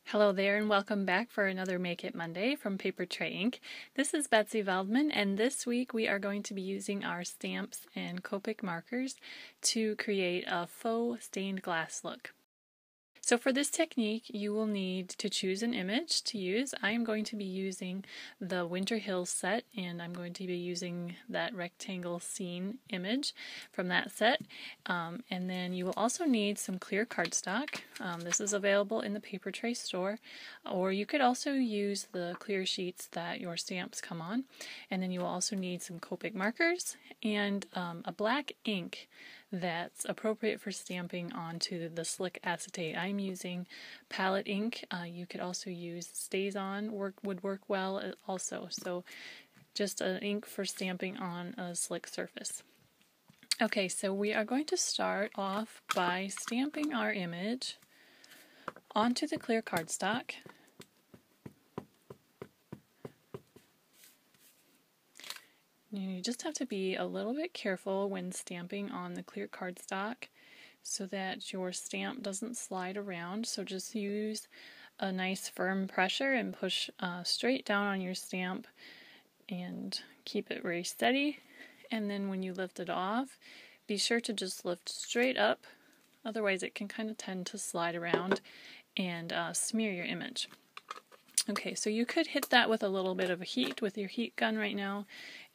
Hello there and welcome back for another Make It Monday from Paper Tray Ink. This is Betsy Veldman, and this week we are going to be using our stamps and Copic markers to create a faux stained glass look. So for this technique, you will need to choose an image to use. I am going to be using the Winter Hills set, and I'm going to be using that rectangle scene image from that set. And then you will also need some clear cardstock. This is available in the Paper Tray store, or you could also use the clear sheets that your stamps come on. And then you will also need some Copic markers and a black ink that's appropriate for stamping onto the slick acetate. I'm using palette ink. You could also use StazOn, would work well also. So just an ink for stamping on a slick surface. Okay, so we are going to start off by stamping our image onto the clear cardstock. You just have to be a little bit careful when stamping on the clear cardstock so that your stamp doesn't slide around. So just use a nice firm pressure and push straight down on your stamp and keep it very steady. And then when you lift it off, be sure to just lift straight up. Otherwise it can kind of tend to slide around and smear your image. Okay, so you could hit that with a little bit of heat with your heat gun right now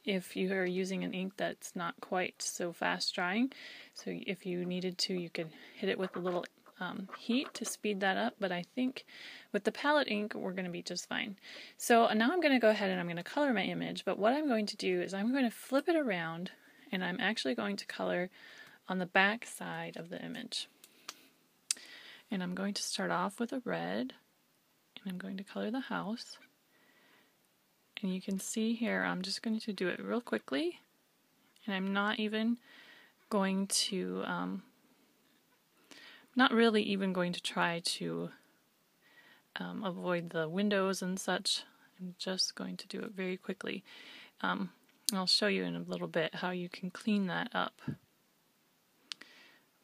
if you are using an ink that's not quite so fast drying. So if you needed to, you could hit it with a little heat to speed that up, but I think with the palette ink we're going to be just fine. So now I'm going to go ahead and I'm going to color my image, but what I'm going to do is I'm going to flip it around and I'm actually going to color on the back side of the image. And I'm going to start off with a red, and I'm going to color the house. And you can see here I'm just going to do it real quickly, and I'm not even going to, not really even going to try to avoid the windows and such. I'm just going to do it very quickly. I'll show you in a little bit how you can clean that up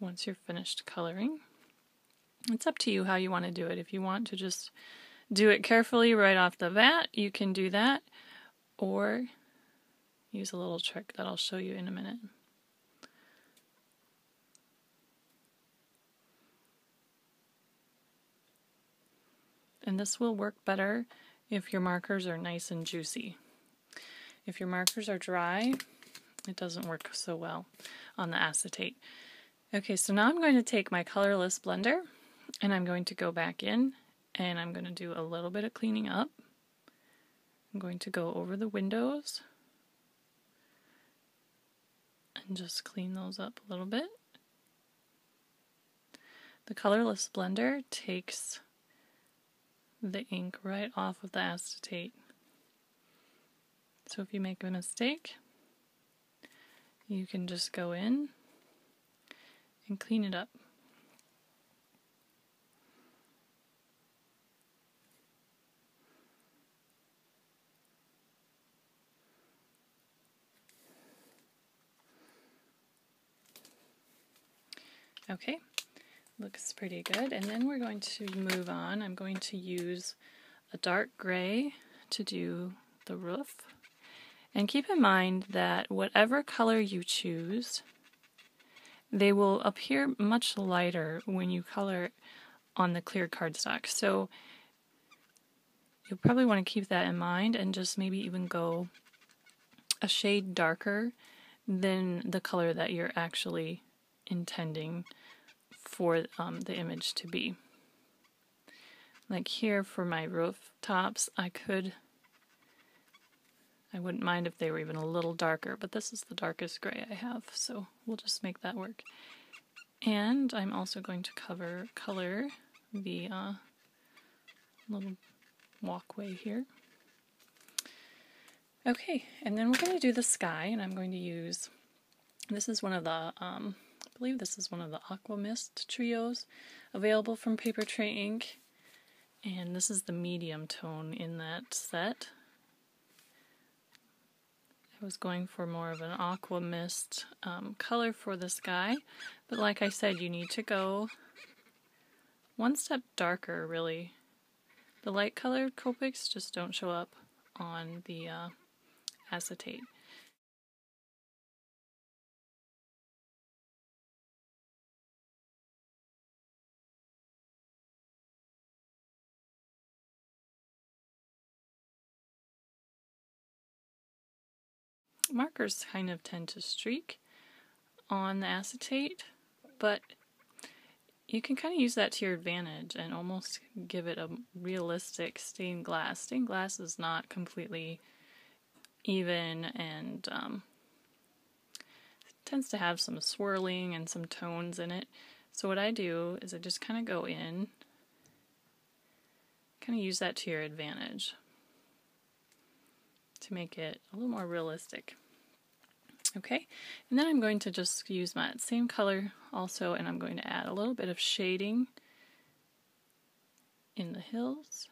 once you're finished coloring. It's up to you how you want to do it. If you want to just do it carefully right off the bat, you can do that, or use a little trick that I'll show you in a minute. And this will work better if your markers are nice and juicy. If your markers are dry, it doesn't work so well on the acetate. Okay, so now I'm going to take my colorless blender and I'm going to go back in and I'm going to do a little bit of cleaning up. I'm going to go over the windows and just clean those up a little bit. The colorless blender takes the ink right off of the acetate. So if you make a mistake, you can just go in and clean it up. Okay, looks pretty good. And then we're going to move on. I'm going to use a dark gray to do the roof. And keep in mind that whatever color you choose, they will appear much lighter when you color on the clear cardstock. So you'll probably want to keep that in mind and just maybe even go a shade darker than the color that you're actually intending for the image to be. Like here for my rooftops, I wouldn't mind if they were even a little darker, but this is the darkest gray I have, so we'll just make that work. And I'm also going to color the little walkway here. Okay, and then we're going to do the sky, and I'm going to use, this is one of the, I believe this is one of the Aqua Mist trios available from Paper Tray Ink, and this is the medium tone in that set. I was going for more of an Aqua Mist color for the sky, but like I said, you need to go one step darker really The light colored Copics just don't show up on the acetate. Markers kind of tend to streak on the acetate, but you can kind of use that to your advantage and almost give it a realistic stained glass. Stained glass is not completely even and tends to have some swirling and some tones in it. So what I do is I just kind of go in, kind of use that to your advantage to make it a little more realistic. Okay, and then I'm going to just use my same color also, and I'm going to add a little bit of shading in the hills.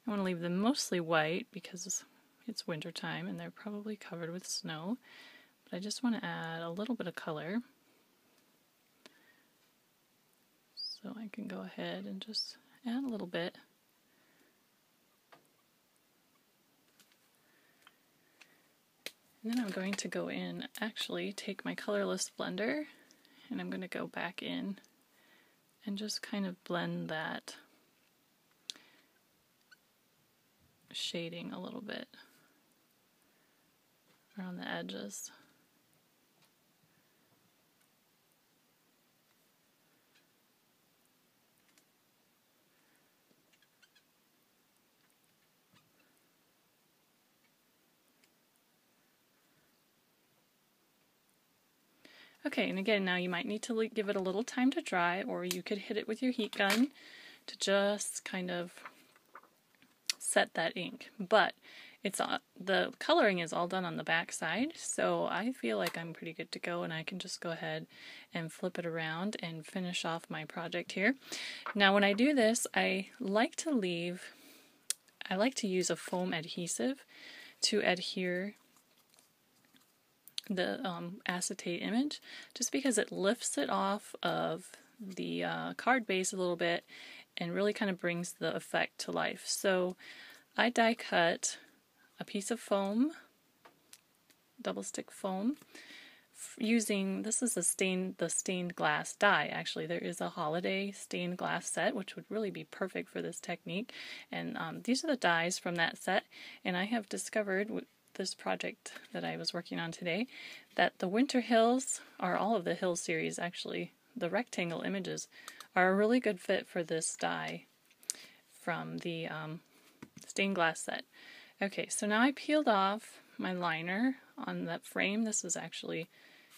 I want to leave them mostly white because it's winter time and they're probably covered with snow, but I just want to add a little bit of color. So I can go ahead and just add a little bit. And then I'm going to go in, actually take my colorless blender, and I'm going to go back in and just kind of blend that shading a little bit around the edges. Okay, and again, now you might need to give it a little time to dry, or you could hit it with your heat gun to just kind of set that ink. But it's the coloring is all done on the back side, so I feel like I'm pretty good to go, and I can just go ahead and flip it around and finish off my project here. Now when I do this, I like to use a foam adhesive to adhere the acetate image, just because it lifts it off of the card base a little bit and really kind of brings the effect to life. So I die cut a piece of foam, double stick foam, using, this is the stained glass die. Actually, there is a holiday stained glass set which would really be perfect for this technique, and these are the dies from that set. And I have discovered with this project that I was working on today that the winter hills, or all of the hill series actually, the rectangle images are a really good fit for this die from the stained glass set. Okay, so now I peeled off my liner on that frame. This is actually,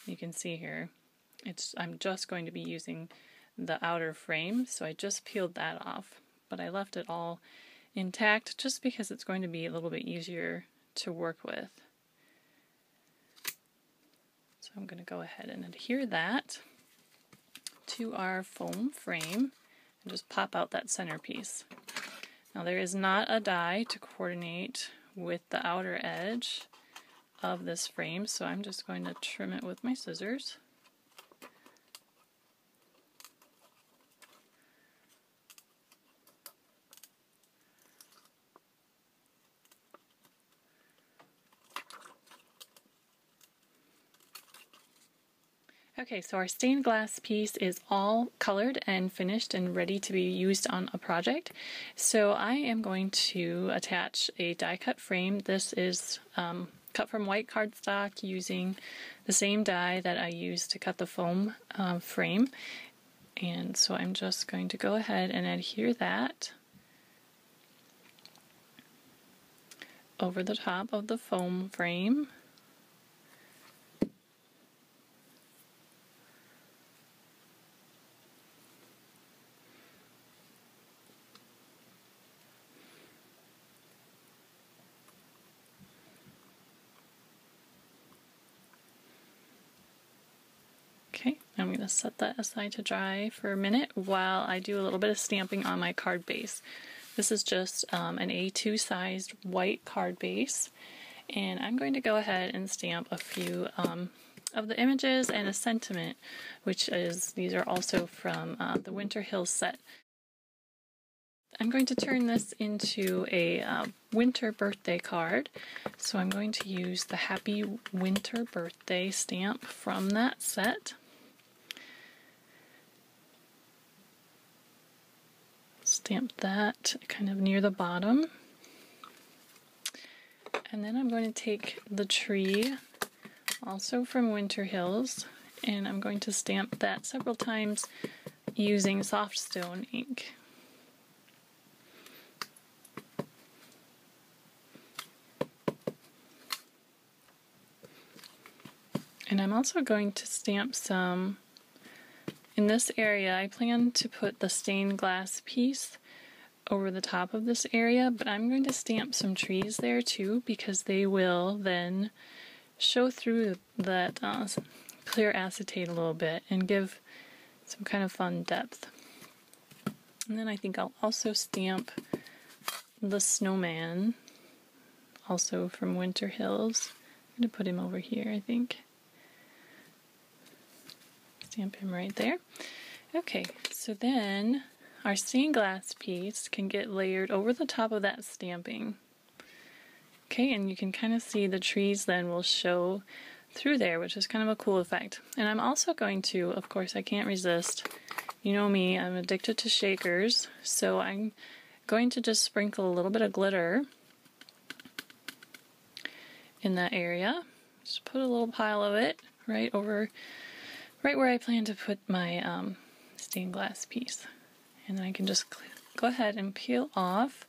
you can see here, I'm just going to be using the outer frame, so I just peeled that off, but I left it all intact just because it's going to be a little bit easier to work with. So I'm going to go ahead and adhere that to our foam frame and just pop out that centerpiece. Now there is not a die to coordinate with the outer edge of this frame, so I'm just going to trim it with my scissors. Okay, so our stained glass piece is all colored and finished and ready to be used on a project. So I am going to attach a die cut frame. This is cut from white cardstock using the same die that I used to cut the foam frame. And so I'm just going to go ahead and adhere that over the top of the foam frame. Okay, I'm going to set that aside to dry for a minute while I do a little bit of stamping on my card base. This is just an A2 sized white card base, and I'm going to go ahead and stamp a few of the images and a sentiment, which is, these are also from the Winter Hill set. I'm going to turn this into a winter birthday card. So I'm going to use the Happy Winter Birthday stamp from that set. Stamp that kind of near the bottom. And then I'm going to take the tree, also from Winter Hills, and I'm going to stamp that several times using soft stone ink. And I'm also going to stamp some in this area. I plan to put the stained glass piece over the top of this area, but I'm going to stamp some trees there too, because they will then show through that clear acetate a little bit and give some kind of fun depth. And then I think I'll also stamp the snowman, also from Winter Hills. I'm going to put him over here, I think. Stamp him right there. Okay, so then our stained glass piece can get layered over the top of that stamping. Okay, and you can kind of see the trees then will show through there, which is kind of a cool effect. And I'm also going to, of course, I can't resist. You know me, I'm addicted to shakers, so I'm going to just sprinkle a little bit of glitter in that area. Just put a little pile of it right where I plan to put my stained glass piece. And then I can just go ahead and peel off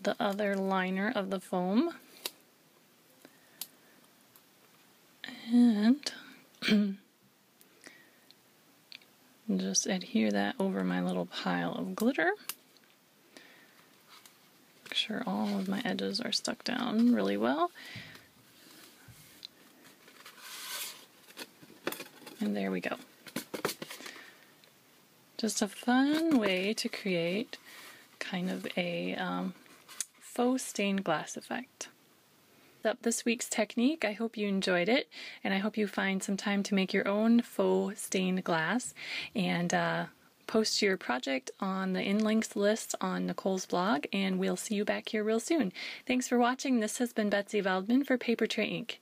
the other liner of the foam. And just adhere that over my little pile of glitter. Make sure all of my edges are stuck down really well. And there we go. Just a fun way to create kind of a faux stained glass effect. Up this week's technique. I hope you enjoyed it, and I hope you find some time to make your own faux stained glass and post your project on the in links list on Nicole's blog, and we'll see you back here real soon. Thanks for watching. This has been Betsy Veldman for Paper Tray Ink.